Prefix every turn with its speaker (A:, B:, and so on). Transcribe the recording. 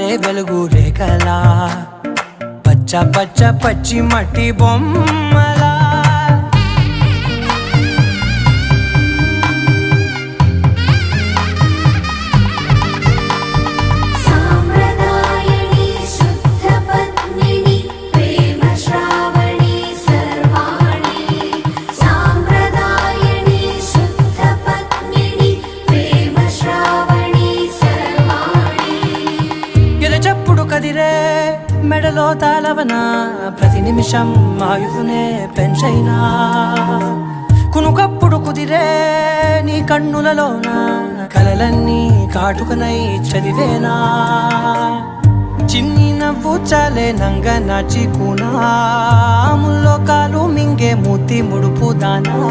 A: జారే వెలుగు రేఖలా పచ్చ పచ్చ పచ్చి మట్టి బొమ్మలా చెప్పుడు కదిరే మెడలో తాళవన ప్రతి నిమిషం ఆయుధునే పెంచైనా కునుకప్పుడు కుదిరే నీ కన్నులలోన కలలన్నీ కాటుకనై చదివేనా చిన్ని నవ్వు చాలే నంగ నాచి కూనా ముల్లో కాలు మింగే మూతి ముడుపు దానా